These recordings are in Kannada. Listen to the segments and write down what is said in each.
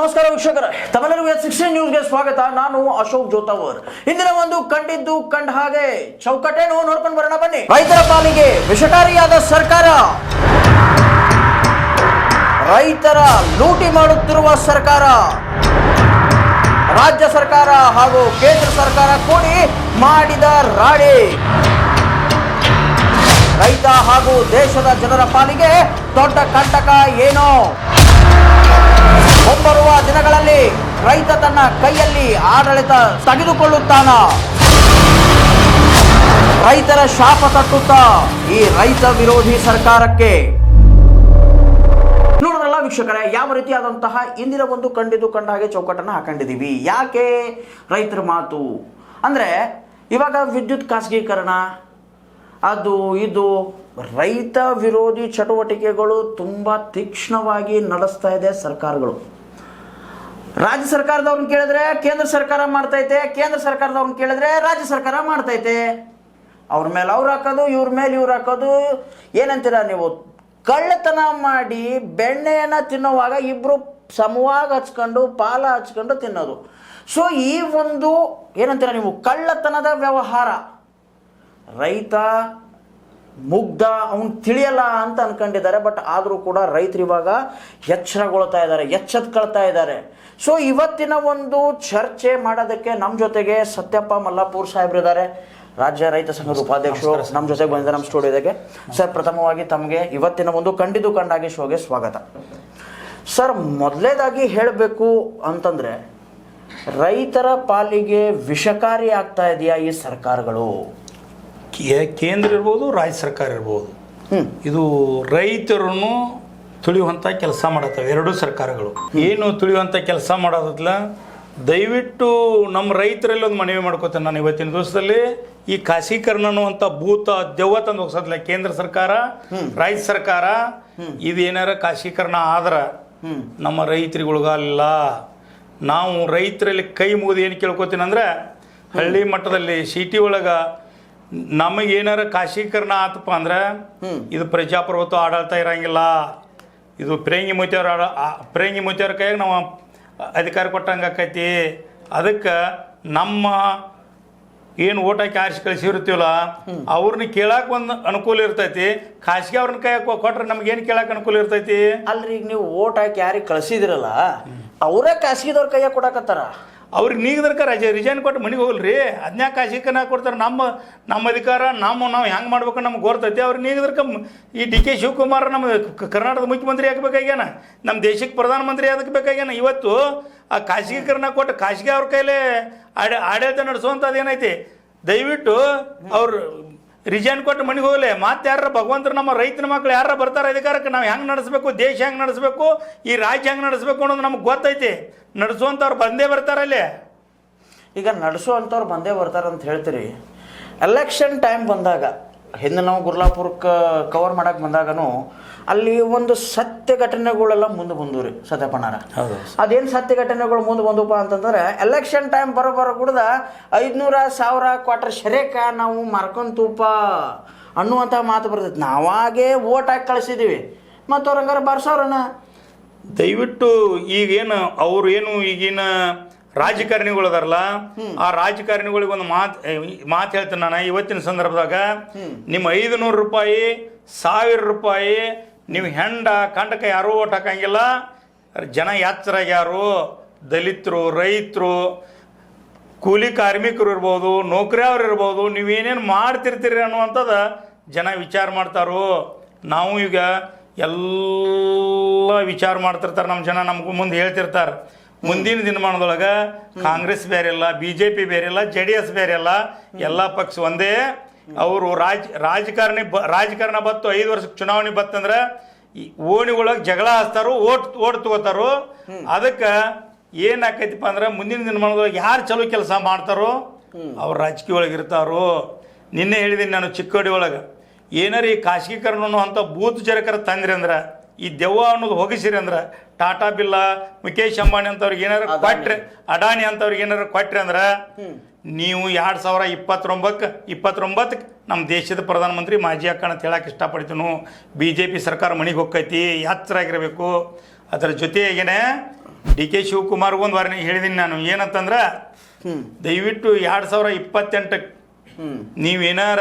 ನಮಸ್ಕಾರ ವೀಕ್ಷಕರೇ, ತಮ್ಮೆಲ್ಲರಿಗೂ S16 ನ್ಯೂಸ್ಗೆ ಸ್ವಾಗತ. ನಾನು ಅಶೋಕ್ ಜೋತಾವರ್. ಇಂದಿನ ಒಂದು ಕಂಡಿದ್ದು ಕಂಡ ಹಾಗೆ ಚೌಕಟ್ಟೇನು ನೋಡ್ಕೊಂಡು ಬರೋಣ ಬನ್ನಿ. ರೈತರ ಪಾಲಿಗೆ ವಿಷಕಾರಿಯಾದ ಸರ್ಕಾರ, ರೈತರ ಲೂಟಿ ಮಾಡುತ್ತಿರುವ ಸರ್ಕಾರ, ರಾಜ್ಯ ಸರ್ಕಾರ ಹಾಗೂ ಕೇಂದ್ರ ಸರ್ಕಾರ ಕೂಡಿ ಮಾಡಿದ ರಾಡಿ. ರೈತ ಹಾಗೂ ದೇಶದ ಜನರ ಪಾಲಿಗೆ ದೊಡ್ಡ ಕಂಟಕ ಏನು? ಮುಂಬರುವ ದಿನಗಳಲ್ಲಿ ರೈತ ತನ್ನ ಕೈಯಲ್ಲಿ ಆಡಳಿತ ತೆಗೆದುಕೊಳ್ಳುತ್ತಾನ? ರೈತರ ಶಾಪ ತಟ್ಟುತ್ತಾ ಈ ರೈತ ವಿರೋಧಿ ಸರ್ಕಾರಕ್ಕೆ? ನೋಡಿದ್ರಲ್ಲ ವೀಕ್ಷಕರೇ, ಯಾವ ರೀತಿಯಾದಂತಹ ಇಂದಿನ ಒಂದು ಕಂಡಿದ್ದು ಕಂಡ ಹಾಗೆ ಚೌಕಟ್ಟನ್ನು ಹಾಕೊಂಡಿದ್ದೀವಿ. ಯಾಕೆ ರೈತರ ಮಾತು ಅಂದರೆ, ಇವಾಗ ವಿದ್ಯುತ್ ಖಾಸಗೀಕರಣ, ಅದು ಇದು ರೈತ ವಿರೋಧಿ ಚಟುವಟಿಕೆಗಳು ತುಂಬ ತೀಕ್ಷ್ಣವಾಗಿ ನಡೆಸ್ತಾ ಇದೆ ಸರ್ಕಾರಗಳು. ರಾಜ್ಯ ಸರ್ಕಾರದವ್ರನ್ನ ಕೇಳಿದ್ರೆ ಕೇಂದ್ರ ಸರ್ಕಾರ ಮಾಡ್ತೈತೆ, ಕೇಂದ್ರ ಸರ್ಕಾರದವ್ರನ್ನ ಕೇಳಿದ್ರೆ ರಾಜ್ಯ ಸರ್ಕಾರ ಮಾಡ್ತೈತೆ. ಅವ್ರ ಮೇಲೆ ಅವ್ರು ಹಾಕೋದು, ಇವ್ರ ಮೇಲೆ ಇವ್ರು ಹಾಕೋದು. ಏನಂತೀರ ನೀವು? ಕಳ್ಳತನ ಮಾಡಿ ಬೆಣ್ಣೆಯನ್ನು ತಿನ್ನುವಾಗ ಇಬ್ಬರು ಸಮವಾಗಿ ಹಚ್ಕೊಂಡು ಪಾಲ ಹಚ್ಕೊಂಡು ತಿನ್ನೋದು. ಸೊ ಈ ಒಂದು ಏನಂತೀರ ನೀವು, ಕಳ್ಳತನದ ವ್ಯವಹಾರ. ರೈತ ಮುಗ್ಧ, ಅವನು ತಿಳಿಯಲ್ಲ ಅಂತ ಅನ್ಕೊಂಡಿದ್ದಾರೆ. ಬಟ್ ಆದರೂ ಕೂಡ ರೈತರು ಇವಾಗ ಎಚ್ಚರಗೊಳ್ತಾ ಇದ್ದಾರೆ, ಎಚ್ಚೆತ್ಕೊಳ್ತಾ ಇದ್ದಾರೆ. ಸೊ ಇವತ್ತಿನ ಒಂದು ಚರ್ಚೆ ಮಾಡೋದಕ್ಕೆ ನಮ್ಮ ಜೊತೆಗೆ ಸತ್ಯಪ್ಪ ಮಲ್ಲಾಪುರ್ ಸಾಹೇಬ್ರಿದ್ದಾರೆ, ರಾಜ್ಯ ರೈತ ಸಂಘದ ಉಪಾಧ್ಯಕ್ಷರು ನಮ್ಮ ಜೊತೆಗೆ ಬಂದಿದ್ದಾರೆ ನಮ್ಮ ಸ್ಟುಡಿಯೋದಾಗೆ. ಸರ್, ಪ್ರಥಮವಾಗಿ ತಮಗೆ ಇವತ್ತಿನ ಒಂದು ಕಂಡಿದ್ದು ಕಂಡಾಗಿ ಶೋಗೆ ಸ್ವಾಗತ. ಸರ್, ಮೊದಲೇದಾಗಿ ಹೇಳಬೇಕು ಅಂತಂದರೆ, ರೈತರ ಪಾಲಿಗೆ ವಿಷಕಾರಿ ಆಗ್ತಾ ಇದೆಯಾ ಈ ಸರ್ಕಾರಗಳು? ಕೇಂದ್ರ ಇರ್ಬೋದು, ರಾಜ್ಯ ಸರ್ಕಾರ ಇರ್ಬೋದು, ಇದು ರೈತರನ್ನು ತುಳಿಯುವಂಥ ಕೆಲಸ ಮಾಡತ್ತವೆ ಎರಡೂ ಸರ್ಕಾರಗಳು. ಏನು ತುಳಿಯುವಂಥ ಕೆಲಸ ಮಾಡೋದಿಲ್ಲ. ದಯವಿಟ್ಟು ನಮ್ಮ ರೈತರಲ್ಲಿ ಒಂದು ಮನವಿ ಮಾಡ್ಕೋತೇನೆ ನಾನು ಇವತ್ತಿನ ದಿವಸದಲ್ಲಿ. ಈ ಖಾಸಗೀಕರಣ ಅನ್ನುವಂಥ ಭೂತ ದೆವ್ವ ತಂದು ಹೋಗ್ಸತ್ಲ ಕೇಂದ್ರ ಸರ್ಕಾರ, ರಾಜ್ಯ ಸರ್ಕಾರ. ಇದು ಏನಾರ ಖಾಸಗೀಕರಣ ಆದ್ರೆ ನಮ್ಮ ರೈತರಿಗೊಳಗಲ್ಲ. ನಾವು ರೈತರಲ್ಲಿ ಕೈ ಮುಗಿದು ಏನು ಕೇಳ್ಕೊತೀನಿ ಅಂದರೆ, ಹಳ್ಳಿ ಮಟ್ಟದಲ್ಲಿ ಸಿಟಿ ಒಳಗೆ ನಮಗೇನಾರ ಖಾಸಗೀಕರಣ ಆತಪ್ಪ ಅಂದ್ರೆ ಇದು ಪ್ರಜಾಪ್ರಭುತ್ವ ಆಡಳಿತ ಇರಂಗಿಲ್ಲ. ಇದು ಪ್ರೇಂಗಿ ಮುತ್ಯಾರ ಕೈಯಾಗ ನಾವು ಅಧಿಕಾರ ಕೊಟ್ಟಂಗೆ ಆಕೈತಿ. ಅದಕ್ಕೆ ನಮ್ಮ ಏನು ಓಟ್ ಹಾಕಿ ಆರಿಸಿ ಕಳಿಸಿರ್ತೀವಲ್ಲ, ಅವ್ರನ್ನ ಕೇಳಕ್ಕೆ ಒಂದು ಅನುಕೂಲ ಇರ್ತೈತಿ. ಖಾಸಗಿ ಅವ್ರನ್ನ ಕೈ ಕೊಟ್ರೆ ನಮ್ಗೇನು ಕೇಳಕ್ಕೆ ಅನುಕೂಲ ಇರ್ತೈತಿ? ಅಲ್ರಿ, ಈಗ ನೀವು ಓಟ್ ಹಾಕಿ ಯಾರಿಗೆ ಕಳಿಸಿದಿರಲ್ಲ, ಅವರೇ ಖಾಸಗಿದವ್ರ ಕೈಯಾಗ ಕೊಡಕತ್ತಾರ. ಅವ್ರಿಗೆ ನೀಗದರ್ಕ ರಿಜೈನ್ ಕೊಟ್ಟು ಮನೆಗೆ ಹೋಗಲ್ರಿ. ಅದನ್ಯಾಕ ಖಾಸಗೀಕರಣ ಕೊಡ್ತಾರೆ? ನಮ್ಮ ಅಧಿಕಾರ ನಾವು ಹೆಂಗೆ ಮಾಡ್ಬೇಕು ನಮ್ಗೆ ಗೊತ್ತೈತಿ. ಅವ್ರಿಗೆ ನೀಗದರ್ಕ ಈ DK ಶಿವಕುಮಾರ್ ನಮ್ಮ ಕರ್ನಾಟಕದ ಮುಖ್ಯಮಂತ್ರಿ ಆಗಬೇಕಾಗ್ಯಾನ, ನಮ್ಮ ದೇಶಕ್ಕೆ ಪ್ರಧಾನಮಂತ್ರಿ ಅದಕ್ಕೆ ಬೇಕಾಗ್ಯಾನ. ಇವತ್ತು ಆ ಖಾಸಗೀಕರಣ ಕೊಟ್ಟು ಖಾಸಗಿ ಅವ್ರ ಕೈಲೇ ಆಡಳಿತ ನಡೆಸುವಂಥದ್ದು ಏನೈತಿ? ದಯವಿಟ್ಟು ಅವ್ರು ರಿಜೈನ್ ಕೊಟ್ಟು ಮನೆಗೆ ಹೋಗಲಿ. ಮತ್ತೆ ಯಾರ ಭಗವಂತರು ನಮ್ಮ ರೈತನ ಮಕ್ಕಳು ಯಾರ ಬರ್ತಾರೆ ಅಧಿಕಾರಕ್ಕೆ, ನಾವು ಹೆಂಗೆ ನಡೆಸಬೇಕು, ದೇಶ ಹೆಂಗೆ ನಡೆಸಬೇಕು, ಈ ರಾಜ್ಯ ಹೆಂಗೆ ನಡೆಸಬೇಕು ಅನ್ನೋದು ನಮ್ಗೆ ಗೊತ್ತೈತಿ. ನಡೆಸುವಂಥವ್ರು ಬಂದೇ ಬರ್ತಾರಲ್ಲಿ. ಈಗ ನಡೆಸುವಂಥವ್ರು ಬಂದೇ ಬರ್ತಾರೆ ಅಂತ ಹೇಳ್ತೀರಿ. ಎಲೆಕ್ಷನ್ ಟೈಮ್ ಬಂದಾಗ, ಹಿಂದೆ ನಾವು ಗುರ್ಲಾಪುರಕ್ಕೆ ಕವರ್ ಮಾಡಕ್ಕೆ ಬಂದಾಗನು ಅಲ್ಲಿ ಒಂದು ಸತ್ಯ ಘಟನೆಗಳೆಲ್ಲ ಮುಂದೆ ಬಂದವು ರೀ ಸತ್ಯಪ್ಪಣ್ಣಾರ. ಅದೇನು ಸತ್ಯ ಘಟನೆಗಳು ಮುಂದೆ ಬಂದಪ್ಪ ಅಂತಂದ್ರೆ, ಎಲೆಕ್ಷನ್ ಟೈಮ್ ಬರೋ ಕುಡ್ದ 500,000 ಕ್ವಾರ್ಟರ್ ಶರೇಕ ನಾವು ಮಾರ್ಕೊಂತೂಪ ಅನ್ನುವಂಥ ಮಾತು ಬರ್ತೈತಿ. ನಾವಾಗೇ ಓಟ್ ಹಾಕಿ ಕಳಿಸಿದ್ದೀವಿ, ಮತ್ತು ಅವ್ರು ಹಂಗಾರೆ ಬರ್ಸೋರನ್ನ. ದಯವಿಟ್ಟು ಈಗೇನು ಅವ್ರು ಏನು ಈಗಿನ ರಾಜಕಾರಣಿಗಳು ಅದಾರಲ್ಲ, ಆ ರಾಜಕಾರಣಿಗಳಿಗೆ ಒಂದು ಮಾತು ಹೇಳ್ತೀನಿ ನಾನು ಇವತ್ತಿನ ಸಂದರ್ಭದಾಗ. ನಿಮ್ಮ 500 ರೂಪಾಯಿ, 1000 ರೂಪಾಯಿ ನೀವು ಹೆಂಡ ಕಂಡಕ ಯಾರೂ ಓಟ್ ಹಾಕಂಗಿಲ್ಲ. ಜನ ಯಾರು ದಲಿತರು, ರೈತರು, ಕೂಲಿ ಕಾರ್ಮಿಕರು ಇರ್ಬೋದು, ನೌಕರಿಯವ್ರು ಇರ್ಬೋದು, ನೀವೇನೇನು ಮಾಡ್ತಿರ್ತೀರಿ ಅನ್ನುವಂಥದ್ದು ಜನ ವಿಚಾರ ಮಾಡ್ತಾರೋ. ನಾವು ಈಗ ಎಲ್ಲ ವಿಚಾರ ಮಾಡ್ತಿರ್ತಾರೆ ನಮ್ಮ ಜನ, ನಮಗೂ ಮುಂದೆ ಹೇಳ್ತಿರ್ತಾರೆ. ಮುಂದಿನ ದಿನಮಾನದೊಳಗೆ ಕಾಂಗ್ರೆಸ್ ಬೇರೆ ಇಲ್ಲ, BJP ಬೇರೆ ಇಲ್ಲ, JDS ಬೇರೆ ಇಲ್ಲ, ಎಲ್ಲ ಪಕ್ಷ ಒಂದೇ. ಅವರು ರಾಜಕಾರಣ ಬತ್ತು 5 ವರ್ಷಕ್ಕೆ ಚುನಾವಣೆ ಬತ್ತಂದ್ರೆ ಓಣಿ ಒಳಗೆ ಜಗಳ ಹಚ್ತಾರೋ, ಓಟ್ ತಗೋತಾರೋ. ಅದಕ್ಕೆ ಏನಾಕೈತಿಪ್ಪ ಅಂದ್ರೆ, ಮುಂದಿನ ದಿನಮಾನದೊಳಗೆ ಯಾರು ಚಲೋ ಕೆಲಸ ಮಾಡ್ತಾರೋ ಅವ್ರು ರಾಜಕೀಯ ಒಳಗೆ ಇರ್ತಾರೋ. ನಿನ್ನೆ ಹೇಳಿದ್ದೀನಿ ನಾನು, ಚಿಕ್ಕೋಡಿ ಒಳಗೆ ಏನಾರ ಈ ಖಾಸಗೀಕರಣ ಅನ್ನೋ ಬೂತ್ ಜರಕರ ತಂದ್ರಿ ಅಂದ್ರೆ, ಈ ದೆವ್ವ ಅನ್ನೋದು ಹೋಗಿಸಿರಿ ಅಂದ್ರೆ, ಟಾಟಾ ಬಿರ್ಲಾ, ಮುಖೇಶ್ ಅಂಬಾನಿ ಅಂತವ್ರಿಗೆ ಏನಾರು ಕೊಟ್ರೆ, ಅಡಾನಿ ಅಂತವ್ರಿಗೆ ಏನಾರು ಕೊಟ್ರಿ ಅಂದ್ರೆ, ನೀವು 2029 ನಮ್ಮ ದೇಶದ ಪ್ರಧಾನಮಂತ್ರಿ ಮಾಜಿ ಅಕ್ಕ ಅಂತ ಹೇಳಕ್ಕೆ ಇಷ್ಟಪಡ್ತೀನಿ. BJP ಸರ್ಕಾರ ಮನೆಗೆ ಹೋಗ್ತೈತಿ, ಎಚ್ಚರಾಗಿರಬೇಕು. ಅದರ ಜೊತೆಗೇನೆ ಡಿ ಕೆ ಶಿವಕುಮಾರ್ಗೂ ಒಂದು ವಾರ ಹೇಳಿದ್ದೀನಿ ನಾನು ಏನಂತಂದ್ರೆ ದಯವಿಟ್ಟು 2028 ನೀವೇನಾರ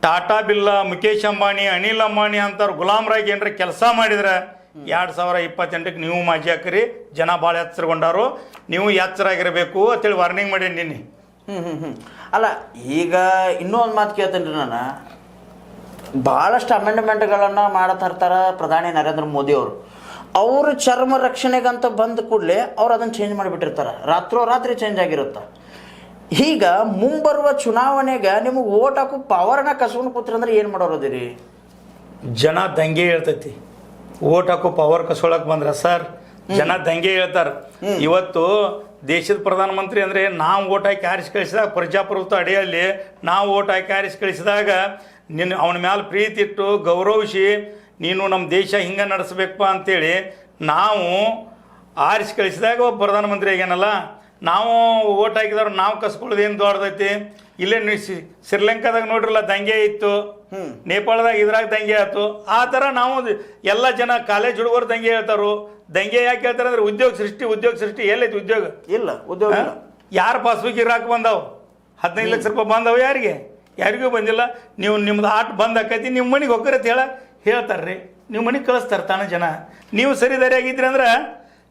ಟಾಟಾ ಬಿರ್ಲಾ, ಮುಖೇಶ್ ಅಂಬಾನಿ, ಅನಿಲ್ ಅಂಬಾನಿ ಅಂತವ್ರು ಗುಲಾಮ್ರಾಗಿ ಏನಾರ ಕೆಲಸ ಮಾಡಿದ್ರೆ 2028 ನೀವು ಮಾಜಿ ಹಾಕಿರಿ. ಜನ ಭಾಳ ಎಚ್ಚರಗೊಂಡಾರು, ನೀವು ಎಚ್ಚರಾಗಿರಬೇಕು ಅಂತೇಳಿ ವಾರ್ನಿಂಗ್ ಮಾಡೀನಿ ನಿನ್ನೆ. ಅಲ್ಲ, ಈಗ ಇನ್ನೂ ಒಂದು ಮಾತು ಕೇಳ್ತೇನೆ ನಾನು. ಭಾಳಷ್ಟು ಅಮೆಂಡ್ಮೆಂಟ್ಗಳನ್ನು ಮಾಡತ್ತಿರ್ತಾರೆ ಪ್ರಧಾನಿ ನರೇಂದ್ರ ಮೋದಿ ಅವರು ಚರ್ಮ ರಕ್ಷಣೆಗಂತ ಬಂದ ಕೂಡಲೇ ಅವ್ರು ಅದನ್ನು ಚೇಂಜ್ ಮಾಡಿಬಿಟ್ಟಿರ್ತಾರೆ. ರಾತ್ರಿ ಚೇಂಜ್ ಆಗಿರುತ್ತೆ. ಈಗ ಮುಂಬರುವ ಚುನಾವಣೆಗೆ ನಿಮಗೆ ಓಟ್ ಹಾಕೋ ಪವರ್ನ ಕಸ್ಕೊಂಡು ಕೂತ್ರಿ ಅಂದ್ರೆ ಏನು ಮಾಡೋದಿರಿ? ಜನ ದಂಗೆ ಹೇಳ್ತೈತಿ. ಓಟ್ ಹಾಕೋ ಪವರ್ ಕಸ್ಕೊಳಕ್ ಬಂದ್ರ ಸರ್, ಜನ ದಂಗೆ ಹೇಳ್ತಾರೆ. ಇವತ್ತು ದೇಶದ ಪ್ರಧಾನಮಂತ್ರಿ ಅಂದರೆ ನಾವು ಓಟ್ ಹಾಕಿ ಆರಿಸಿ ಕಳಿಸಿದಾಗ, ಪ್ರಜಾಪ್ರಭುತ್ವ ಅಡಿಯಲ್ಲಿ ನಾವು ಓಟ್ ಹಾಕಿ ಆರಿಸಿ ಕಳಿಸಿದಾಗ ಅವನ ಮ್ಯಾಲೆ ಪ್ರೀತಿ ಇಟ್ಟು ಗೌರವಿಸಿ ನೀನು ನಮ್ಮ ದೇಶ ಹಿಂಗೆ ನಡೆಸಬೇಕಪ್ಪ ಅಂತೇಳಿ ನಾವು ಆರಿಸಿ ಕಳಿಸಿದಾಗ ಒಬ್ಬ ಪ್ರಧಾನಮಂತ್ರಿ ಆಗ್ಯಾನಲ್ಲ. ನಾವು ಓಟ್ ಹಾಕಿದವ್ರು ನಾವು ಕಸ್ಕೊಳ್ಳೋದು ಏನು ದೊಡ್ಡದೈತಿ? ಇಲ್ಲೇ ಶ್ರೀಲಂಕಾದಾಗ ನೋಡ್ರಲ್ಲ ದಂಗೆ ಇತ್ತು, ನೇಪಾಳದಾಗ ಇದ್ರಾಗ ದಂಗೆ ಆಯ್ತು. ಆ ಥರ ನಾವು ಎಲ್ಲ ಜನ ಕಾಲೇಜ್ ಹುಡುಗರು ದಂಗೆ ಹೇಳ್ತಾರು. ದಂಗೆ ಯಾಕೆ ಹೇಳ್ತಾರೆ ಅಂದ್ರೆ ಉದ್ಯೋಗ ಸೃಷ್ಟಿ ಎಲ್ಲೈತಿ? ಉದ್ಯೋಗ ಇಲ್ಲ. ಉದ್ಯೋಗ ಯಾರು ಪಾಸ್ಬುಕ್ ಇರಾಕ್ ಬಂದಾವು? 15 ಲಕ್ಷ ರೂಪಾಯಿ ಬಂದವು ಯಾರಿಗೂ ಬಂದಿಲ್ಲ. ನೀವು ನಿಮ್ದು ಆಟ ಬಂದ್ ಆಕೈತಿ, ನಿಮ್ಮ ಮನೆಗೆ ಹೋಗ್ಕರತ್ ಹೇಳ್ತಾರ್ರಿ. ನೀವು ಮನೆಗೆ ಕಳಿಸ್ತಾರೆ ತಾನ ಜನ. ನೀವು ಸರಿದಾರಿಯಾಗಿದ್ರಿ ಅಂದ್ರೆ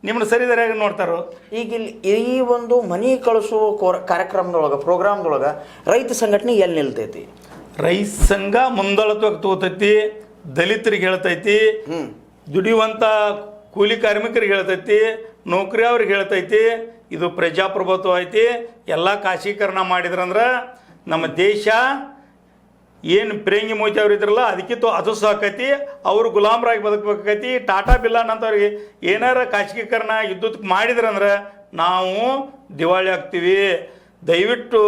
ನಿಮ್ಮನ್ನು ಸರಿದಾರಿಯಾಗಿ ನೋಡ್ತಾರೋ. ಈಗ ಇಲ್ಲಿ ಈ ಒಂದು ಮನೆ ಕಳಿಸುವ ಕಾರ್ಯಕ್ರಮದೊಳಗೆ, ಪ್ರೋಗ್ರಾಮ್ದೊಳಗೆ ರೈತ ಸಂಘಟನೆ ಎಲ್ಲಿ ನಿಲ್ತೈತಿ? ರೈತ ಸಂಘ ಮುಂದಾಳತ್ವ ತಗೋತೈತಿ, ದಲಿತರಿಗೆ ಹೇಳ್ತೈತಿ, ದುಡಿಯುವಂಥ ಕೂಲಿ ಕಾರ್ಮಿಕರಿಗೆ ಹೇಳ್ತೈತಿ, ನೌಕರಿ ಅವ್ರಿಗೆ ಹೇಳ್ತೈತಿ. ಇದು ಪ್ರಜಾಪ್ರಭುತ್ವ ಐತಿ. ಎಲ್ಲ ಖಾಸಗೀಕರಣ ಮಾಡಿದ್ರಂದ್ರೆ ನಮ್ಮ ದೇಶ ಏನು ಪಿರಂಗಿ ಮೋದಿ ಅವ್ರು ಇದ್ರಲ್ಲ ಅದಕ್ಕಿಂತ ಅದು ಸಾಕೈತಿ. ಅವರು ಗುಲಾಮರಾಗಿ ಬದುಕಬೇಕಾಗೈತಿ. ಟಾಟಾ ಬಿರ್ಲಾನಂತವ್ರಿಗೆ ಏನಾರ ಖಾಸಗೀಕರಣ ವಿದ್ಯುತ್ ಮಾಡಿದ್ರಂದ್ರೆ ನಾವು ದಿವಾಳಿ ಆಗ್ತೀವಿ. ದಯವಿಟ್ಟು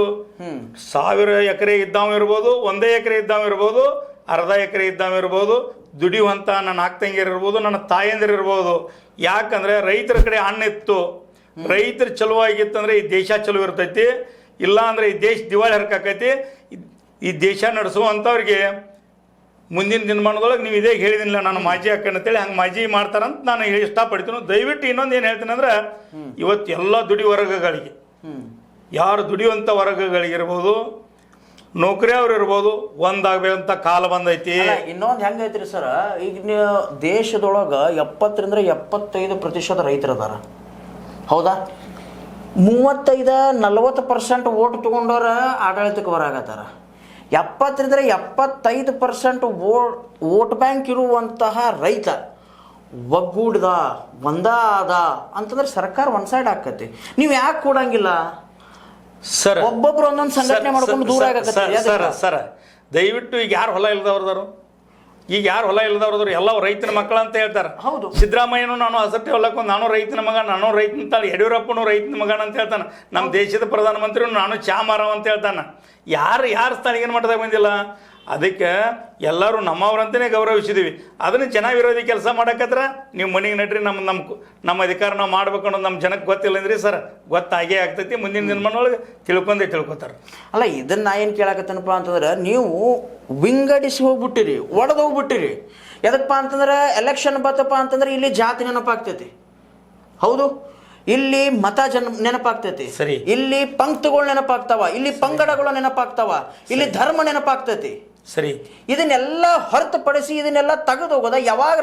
1000 ಎಕರೆ ಇದ್ದಾವ ಇರ್ಬೋದು, 1 ಎಕರೆ ಇದ್ದಾವ ಇರ್ಬೋದು, ಅರ್ಧ ಎಕರೆ ಇದ್ದಾವ ಇರ್ಬೋದು, ದುಡಿಯುವಂಥ ನನ್ನ ಅಕ್ಕಂಗಿರು ಇರ್ಬೋದು, ನನ್ನ ತಾಯಂದಿರು ಇರ್ಬೋದು. ಯಾಕಂದರೆ ರೈತರ ಕಡೆ ಹಣ್ಣಿತ್ತು, ರೈತರು ಚಲುವಾಗಿತ್ತಂದ್ರೆ ಈ ದೇಶ ಚಲೋ ಇರ್ತೈತಿ. ಇಲ್ಲ ಅಂದರೆ ಈ ದೇಶ ದಿವಾಳಿ ಹರ್ಕಾಕೈತಿ. ಈ ದೇಶ ನಡೆಸುವಂಥವ್ರಿಗೆ ಮುಂದಿನ ದಿನಮಾನದೊಳಗೆ ನೀವು ಇದೇ ಹೇಳಿದಿನಿಲ್ಲ, ನಾನು ಮಾಜಿ ಹಾಕಂಡು ಅಂತೇಳಿ ಹಂಗೆ ಮಾಜಿ ಮಾಡ್ತಾರಂತ ನಾನು ಇಷ್ಟಪಡ್ತೀನಿ. ದಯವಿಟ್ಟು ಇನ್ನೊಂದು ಏನು ಹೇಳ್ತೀನಿ ಅಂದ್ರೆ, ಇವತ್ತು ಎಲ್ಲ ದುಡಿ ವರ್ಗಗಳಿಗೆ, ಯಾರು ದುಡಿಯುವಂಥ ವರ್ಗಗಳಿಗಿರ್ಬೋದು, ನೌಕರಿ ಅವ್ರು ಇರ್ಬೋದು, ಒಂದಾಗಬೇಕಂತ ಕಾಲ ಬಂದೈತಿ. ಇನ್ನೊಂದು ಹೆಂಗೈತ್ರಿ ಸರ್, ಈಗ ದೇಶದೊಳಗೆ 70-75% ರೈತರು ಅದಾರ. ಹೌದಾ? 35-40% ಓಟ್ ತೊಗೊಂಡವ್ರ ಆಡಳಿತಕ್ಕೆ ಬರಾಕತ್ತಾರ. 70-75% ವೋಟ್ ಬ್ಯಾಂಕ್ ಇರುವಂತಹ ರೈತ ಒಗ್ಗೂಡ್ದ ಒಂದಾದ ಅಂತಂದ್ರೆ ಸರ್ಕಾರ ಒನ್ ಸೈಡ್ ಆಕತಿ. ನೀವು ಯಾಕೆ ಕೊಡಂಗಿಲ್ಲ ಸರ್? ಒಬ್ಬೊಬ್ರು ಒಂದೊಂದು ಸಂಘಟನೆ ಮಾಡ್ಕೊಂಡು ದೂರ ಆಗತ್ತೆ. ಸರ್ ದಯವಿಟ್ಟು ಈಗ ಯಾರು ಹೊಲ ಇಲ್ದವ್ರದಾರು? ಈಗ ಯಾರು ಹೊಲ ಇಲ್ದವ್ರದ್ರು ಎಲ್ಲ ರೈತನ ಮಕ್ಕಳು ಅಂತ ಹೇಳ್ತಾರೆ. ಹೌದು, ಸಿದ್ದರಾಮಯ್ಯನು ನಾನು ಹಸಟ್ಟಿ ಹೊಲಕ್ಕೊಂದು ನಾನು ರೈತನ ಮಗ, ನಾನು ರೈತನ ತಾಳಿ, ಯಡಿಯೂರಪ್ಪನು ರೈತನ ಮಗನ ಅಂತ ಹೇಳ್ತಾನೆ. ನಮ್ಮ ದೇಶದ ಪ್ರಧಾನಮಂತ್ರಿ ನಾನು ಚಾ ಮಾರವ ಅಂತ ಹೇಳ್ತಾನೆ. ಯಾರು ಸ್ಥಾನಿಗೆ ಏನು ಮಟ್ಟದಾಗ ಬಂದಿಲ್ಲ. ಅದಕ್ಕೆ ಎಲ್ಲರೂ ನಮ್ಮವ್ರಂತಲೇ ಗೌರವಿಸಿದ್ದೀವಿ. ಅದನ್ನು ಜನ ವಿರೋಧಿ ಕೆಲಸ ಮಾಡಕತ್ರ ನೀವು ಮನೆಗೆ ನಡ್ರಿ, ನಮ್ಮ ಅಧಿಕಾರ ನಾವು ಮಾಡ್ಬೇಕು ಅನ್ನೋದು ನಮ್ಮ ಜನಕ್ಕೆ ಗೊತ್ತಿಲ್ಲ ಅಂದ್ರಿ ಸರ್, ಗೊತ್ತಾಗೇ ಆಗ್ತೈತಿ. ಮುಂದಿನ ದಿನಮಾನೊಳಗೆ ತಿಳ್ಕೊತಾರೆ. ಅಲ್ಲ, ಇದನ್ನು ನಾ ಏನು ಕೇಳಕತ್ತೇನಪ್ಪ ಅಂತಂದ್ರೆ, ನೀವು ವಿಂಗಡಿಸಿ ಹೋಗ್ಬಿಟ್ಟಿರಿ, ಒಡೆದು ಹೋಗ್ಬಿಟ್ಟಿರಿ. ಎದಕ್ಕಪ್ಪ ಅಂತಂದ್ರೆ ಎಲೆಕ್ಷನ್ ಬತ್ತಪ್ಪ ಅಂತಂದ್ರೆ ಇಲ್ಲಿ ಜಾತಿ ನೆನಪಾಗ್ತೈತಿ. ಹೌದು, ಇಲ್ಲಿ ಮತ ನೆನಪಾಗ್ತೈತಿ, ಸರಿ, ಇಲ್ಲಿ ಪಂಕ್ತಿಗಳು ನೆನಪಾಗ್ತಾವ, ಇಲ್ಲಿ ಪಂಗಡಗಳು ನೆನಪಾಗ್ತಾವ, ಇಲ್ಲಿ ಧರ್ಮ ನೆನಪಾಗ್ತೈತಿ. ಸರಿ, ಇದನ್ನೆಲ್ಲ ಹೊರತುಪಡಿಸಿ ಇದನ್ನೆಲ್ಲ ತೆಗೆದು ಹೋಗೋದ ಯಾವಾಗ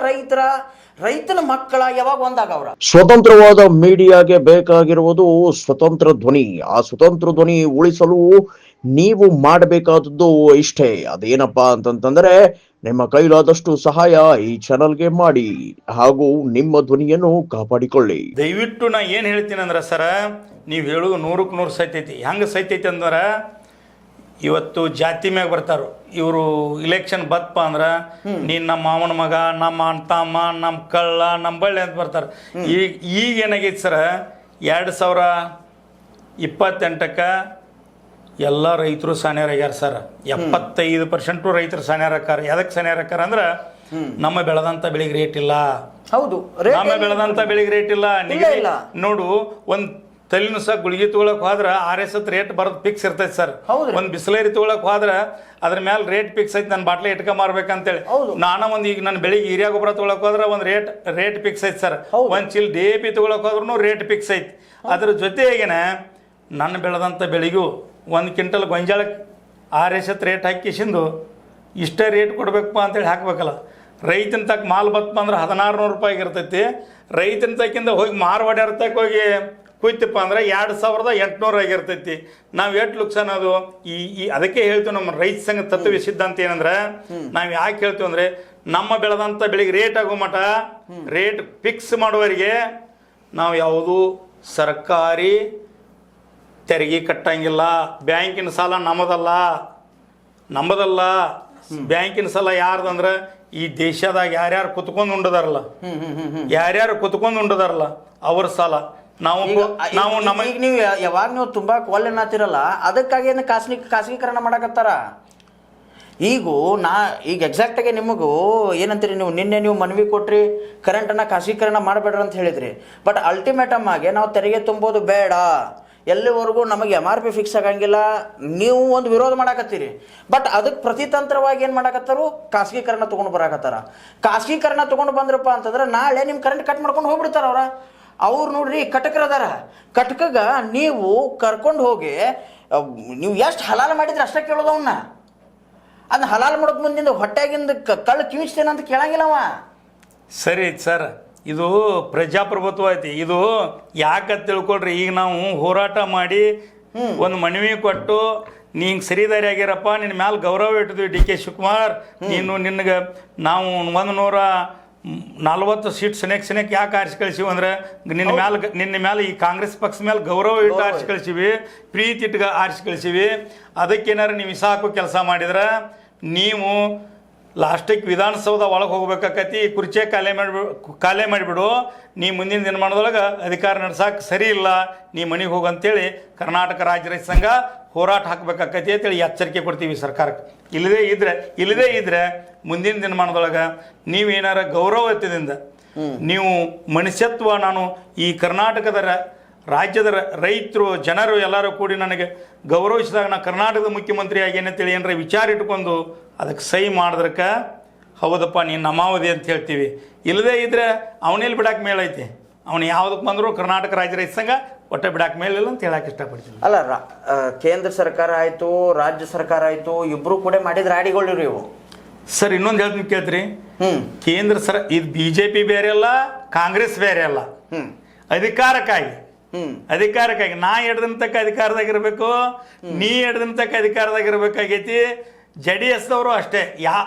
ರೈತನ ಮಕ್ಕಳ ಯಾವಾಗ ಒಂದಾಗವ್ರ? ಸ್ವತಂತ್ರವಾದ ಮೀಡಿಯಾಗೆ ಬೇಕಾಗಿರುವುದು ಸ್ವತಂತ್ರ ಧ್ವನಿ. ಆ ಸ್ವತಂತ್ರ ಧ್ವನಿ ಉಳಿಸಲು ನೀವು ಮಾಡಬೇಕಾದದ್ದು ಇಷ್ಟೇ. ಅದೇನಪ್ಪಾ ಅಂತಂತಂದ್ರೆ, ನಿಮ್ಮ ಕೈಲಾದಷ್ಟು ಸಹಾಯ ಈ ಚಾನಲ್ಗೆ ಮಾಡಿ ಹಾಗೂ ನಿಮ್ಮ ಧ್ವನಿಯನ್ನು ಕಾಪಾಡಿಕೊಳ್ಳಿ. ದಯವಿಟ್ಟು ನಾ ಏನು ಹೇಳ್ತೀನಿ ಅಂದ್ರೆ ಸರ, ನೀವು ಹೇಳೋದು 100ಕ್ಕೆ 100 ಸೈತೈತಿ. ಹೆಂಗೆ ಸೈತೈತಿ ಅಂದ್ರೆ, ಇವತ್ತು ಜಾತಿ ಮ್ಯಾಗ ಬರ್ತಾರ ಇವರು. ಇಲೆಕ್ಷನ್ ಬತ್ತಪ್ಪ ಅಂದ್ರೆ ನೀನು ನಮ್ಮ ಮಾವನ ಮಗ, ನಮ್ಮ ತಮ್ಮ, ನಮ್ಮ ಕಳ್ಳ, ನಮ್ಮ ಬಳ್ಳಿ ಅಂತ ಬರ್ತಾರೆ. ಈಗ ಏನಾಗೈತಿ ಸರ, 2028ಕ್ಕೆ ಎಲ್ಲ ರೈತರು ಸಾನ್ಯಾರಾಗ್ಯಾರ ಸರ್. 75% ರೈತರು ಸಾನ್ಯಾರಾಕಾರ. ಎದಕ್ಕೆ ಸಾನ್ಯಾರಾಕಾರ ಅಂದ್ರೆ, ನಮ್ಮ ಬೆಳೆದಂಥ ಬೆಳೆಗೆ ರೇಟ್ ಇಲ್ಲ. ಹೌದು, ನಮ್ಮ ಬೆಳೆದಂಥ ಬೆಳೆಗೆ ರೇಟ್ ಇಲ್ಲ. ನೋಡು, ತಲೆನುಸ ಗುಳಿಗೆ ತೊಗೊಳಕ್ ಹೋದ್ರೆ RS ರೇಟ್ ಬರೋದು ಫಿಕ್ಸ್ ಇರ್ತೈತೆ ಸರ್. ಹೌದ್ರಿ. ಒಂದು ಬಿಸ್ಲೇರಿ ತೊಗೊಳಕ್ ಹೋದ್ರೆ ಅದ್ರ ಮೇಲೆ ರೇಟ್ ಫಿಕ್ಸ್ ಐತಿ, ನನ್ನ ಬಾಟ್ಲಿ ಇಟ್ಕ ಮಾರ್ಬೇಕಂತೇಳಿ. ಹೌದು. ನಾನು ಒಂದು ಈಗ ನನ್ನ ಬೆಳಿಗ್ಗೆ ಯೂರಿಯಾ ಗೊಬ್ಬರ ತೊಗೊಳಕ್ ಹೋದ್ರೆ ಒಂದು ರೇಟ್ ಫಿಕ್ಸ್ ಐತಿ ಸರ್. ಒಂದು ಚೀಲ DAP ತೊಗೊಳಕ್ ಹೋದ್ರೂ ರೇಟ್ ಫಿಕ್ಸ್ ಐತಿ. ಅದ್ರ ಜೊತೆಗೇನ ನನ್ನ ಬೆಳೆದಂಥ ಬೆಳೆಗೂ 1 ಕ್ವಿಂಟಲ್ ಗೊಂಜಾಳಕ್ಕೆ RS ರೇಟ್ ಹಾಕಿಸಿಂದು ಇಷ್ಟೇ ರೇಟ್ ಕೊಡ್ಬೇಕಪ್ಪ ಅಂತೇಳಿ ಹಾಕ್ಬೇಕಲ್ಲ. ರೈತನ ತಕ್ಕ ಮಾಲ್ ಬತ್ತಪ್ಪ ಅಂದ್ರೆ 1600 ರೂಪಾಯಿಗೆ ಇರ್ತೈತಿ. ರೈತನ ತಕ್ಕಿಂದ ಹೋಗಿ ಮಾರ್ವಾಡಿ ಅರ್ಥಕ್ಕೆ ಹೋಗಿ ಕುಯ್ತಪ್ಪ ಅಂದ್ರೆ 2800 ಆಗಿರ್ತೈತಿ. ನಾವು ಎಷ್ಟು ಲುಕ್ಸಾನ್ ಅದು. ಈ ಅದಕ್ಕೆ ಹೇಳ್ತೀವಿ ನಮ್ಮ ರೈತ ಸಂಘ ತತ್ವ ಸಿದ್ಧಾಂತ ಏನಂದ್ರೆ, ನಾವು ಯಾಕೆ ಹೇಳ್ತೀವಿ ಅಂದ್ರೆ, ನಮ್ಮ ಬೆಳೆದಂಥ ಬೆಳೆಗೆ ರೇಟ್ ಆಗೋ ಮಟ ರೇಟ್ ಫಿಕ್ಸ್ ಮಾಡುವವರಿಗೆ ನಾವು ಯಾವುದು ಸರ್ಕಾರಿ ತೆರಿಗೆ ಕಟ್ಟಂಗಿಲ್ಲ. ಬ್ಯಾಂಕಿನ ಸಾಲ ನಮ್ಮದಲ್ಲ. ಬ್ಯಾಂಕಿನ ಸಾಲ ಯಾರ್ದಂದ್ರೆ ಈ ದೇಶದಾಗ ಯಾರ್ಯಾರು ಕುತ್ಕೊಂಡು ಉಂಡದಾರಲ್ಲ, ಅವ್ರ ಸಾಲ. ನಾವು ನಮ್ಮ ಈಗ ನೀವು ಯಾವಾಗ ನೀವು ತುಂಬಾ ಕೊಲ್ಲೆನಾತಿರಲ್ಲ, ಅದಕ್ಕಾಗಿ ಏನು ಖಾಸಗೀಕರಣ ಮಾಡಕತ್ತಾರ. ಈಗ ಎಕ್ಸಾಕ್ಟ್ ಆಗಿ ನಿಮಗೂ ಏನಂತೀರಿ, ನಿನ್ನೆ ನೀವು ಮನವಿ ಕೊಟ್ರಿ ಕರೆಂಟನ್ನು ಖಾಸಗೀಕರಣ ಮಾಡಬೇಡ್ರಿ ಅಂತ ಹೇಳಿದ್ರಿ. ಬಟ್ ಅಲ್ಟಿಮೇಟಮ್ ಆಗಿ ನಾವು ತೆರಿಗೆ ತುಂಬೋದು ಬೇಡ, ಎಲ್ಲಿವರೆಗೂ ನಮಗೆ MRP ಫಿಕ್ಸ್ ಆಗಂಗಿಲ್ಲ, ನೀವು ಒಂದು ವಿರೋಧ ಮಾಡಕತ್ತೀರಿ. ಬಟ್ ಅದಕ್ಕೆ ಪ್ರತಿತಂತ್ರವಾಗಿ ಏನು ಮಾಡಕತ್ತಾರು, ಖಾಸಗೀಕರಣ ತೊಗೊಂಡು ಬರಾಕತ್ತಾರ. ಖಾಸಗೀಕರಣ ತೊಗೊಂಡು ಬಂದ್ರಪ್ಪ ಅಂತಂದ್ರೆ ನಾಳೆ ನಿಮ್ಮ ಕರೆಂಟ್ ಕಟ್ ಮಾಡ್ಕೊಂಡು ಹೋಗ್ಬಿಡ್ತಾರ ಅವ್ರು ನೋಡ್ರಿ ಕಟಕರದಾರ. ಕಟಕಗ ನೀವು ಕರ್ಕೊಂಡು ಹೋಗಿ ನೀವು ಎಷ್ಟು ಹಲಾಲ ಮಾಡಿದ್ರೆ ಅಷ್ಟೇ ಕೇಳೋದು ಅವನ್ನ. ಅದನ್ನ ಹಲಾಲ ಮಾಡೋದು ಮುಂದಿಂದ ಹೊಟ್ಟೆಗಿಂದ ಕಳ್ಳು ಕಿವಿಸ್ತೇನೆ ಅಂತ ಕೇಳಂಗಿಲ್ಲವ. ಸರಿ ಸರ್, ಇದು ಪ್ರಜಾಪ್ರಭುತ್ವ ಐತಿ. ಇದು ಯಾಕಂತ ತಿಳ್ಕೊಳ್ರಿ, ಈಗ ನಾವು ಹೋರಾಟ ಮಾಡಿ ಒಂದು ಮನವಿ ಕೊಟ್ಟು ನೀಂಗೆ ಸರಿದಾರಿ ಆಗ್ಯಾರಪ್ಪ, ನಿನ್ನ ಮ್ಯಾಲೆ ಗೌರವ ಇಟ್ಟಿದ್ವಿ DK ಶಿವಕುಮಾರ್, ನಿನಗೆ ನಾವು 140 ಸೀಟ್ ಸೆನೆಕ್ ಯಾಕೆ ಆರಿಸಿ ಕಳಿಸಿವಿ ಅಂದ್ರೆ ನಿನ್ನ ಮ್ಯಾಲೆ ಈ ಕಾಂಗ್ರೆಸ್ ಪಕ್ಷ ಮೇಲೆ ಗೌರವ ಇಟ್ಟು ಆರಿಸಿ ಕಳಿಸಿವಿ, ಪ್ರೀತಿ ಇಟ್ಗ ಆರಿಸಿ ಕಳಿಸಿವಿ. ಅದಕ್ಕೇನಾರು ನೀವು ಇಸಾಕು ಕೆಲಸ ಮಾಡಿದ್ರೆ ನೀವು ಲಾಸ್ಟಿಗೆ ವಿಧಾನಸೌಧ ಒಳಗೆ ಹೋಗ್ಬೇಕಾಕತಿ, ಕುರ್ಚೆ ಖಾಲಿ ಮಾಡಿಬಿಡು, ನೀ ಮುಂದಿನ ದಿನಮಾನದೊಳಗೆ ಅಧಿಕಾರ ನಡ್ಸಕ್ಕೆ ಸರಿ ಇಲ್ಲ, ನೀ ಮನೆಗೆ ಹೋಗಂತೇಳಿ ಕರ್ನಾಟಕ ರಾಜ್ಯ ರೈತ ಸಂಘ ಹೋರಾಟ ಹಾಕಬೇಕಾಕತಿ ಅಂತೇಳಿ ಎಚ್ಚರಿಕೆ ಕೊಡ್ತೀವಿ ಸರ್ಕಾರಕ್ಕೆ. ಇಲ್ಲದೇ ಇದ್ರೆ ಮುಂದಿನ ದಿನಮಾನದೊಳಗೆ ನೀವೇನಾರ ಗೌರವತ್ವದಿಂದ ನೀವು ಮನುಷ್ಯತ್ವ, ನಾನು ಈ ಕರ್ನಾಟಕದ ರಾಜ್ಯದ ರೈತರು ಜನರು ಎಲ್ಲರೂ ಕೂಡಿ ನನಗೆ ಗೌರವಿಸಿದಾಗ ನಾ ಕರ್ನಾಟಕದ ಮುಖ್ಯಮಂತ್ರಿ ಆಗೇನಂತೇಳಿ ಏನಾರ ವಿಚಾರ ಇಟ್ಕೊಂಡು ಅದಕ್ಕೆ ಸಹಿ ಮಾಡಿದ್ರಕ್ಕೆ ಹೌದಪ್ಪ ನೀನು ನಮಾವಧಿ ಅಂತ ಹೇಳ್ತೀವಿ. ಇಲ್ಲದೇ ಇದ್ರೆ ಅವನೇಲಿ ಬಿಡಕ್ಕೆ ಮೇಲೈತಿ, ಅವನು ಯಾವುದಕ್ಕೆ ಬಂದರೂ ಕರ್ನಾಟಕ ರಾಜ್ಯ ರೈತ ಸಂಘ ಒಟ್ಟೆ ಬಿಡಕ್ಕೆ ಮೇಲಿಲ್ಲ ಅಂತ ಹೇಳಕ್ಕೆ ಇಷ್ಟಪಡ್ತೀನಿ. ಅಲ್ಲ, ಕೇಂದ್ರ ಸರ್ಕಾರ ಆಯಿತು, ರಾಜ್ಯ ಸರ್ಕಾರ ಆಯಿತು, ಇಬ್ಬರು ಕೂಡ ಮಾಡಿದ ರಾಡಿಗಳು ಇವು. ಸರ್ ಇನ್ನೊಂದು ಹೇಳ್ತೀನಿ ಕೇಳ್ತೀರಿ, ಕೇಂದ್ರ ಇದು BJP ಬೇರೆ ಅಲ್ಲ, ಕಾಂಗ್ರೆಸ್ ಬೇರೆ ಅಲ್ಲ. ಅಧಿಕಾರಕ್ಕಾಗಿ ನಾ ಹಿಡ್ದಿನ ತಕ್ಕ ಅಧಿಕಾರದಾಗಿರ್ಬೇಕು, ನೀ ಹಿಡ್ದಿನ ತಕ್ಕ ಅಧಿಕಾರದಾಗಿರ್ಬೇಕಾಗೈತಿ. JDS ದವರು ಅಷ್ಟೇ,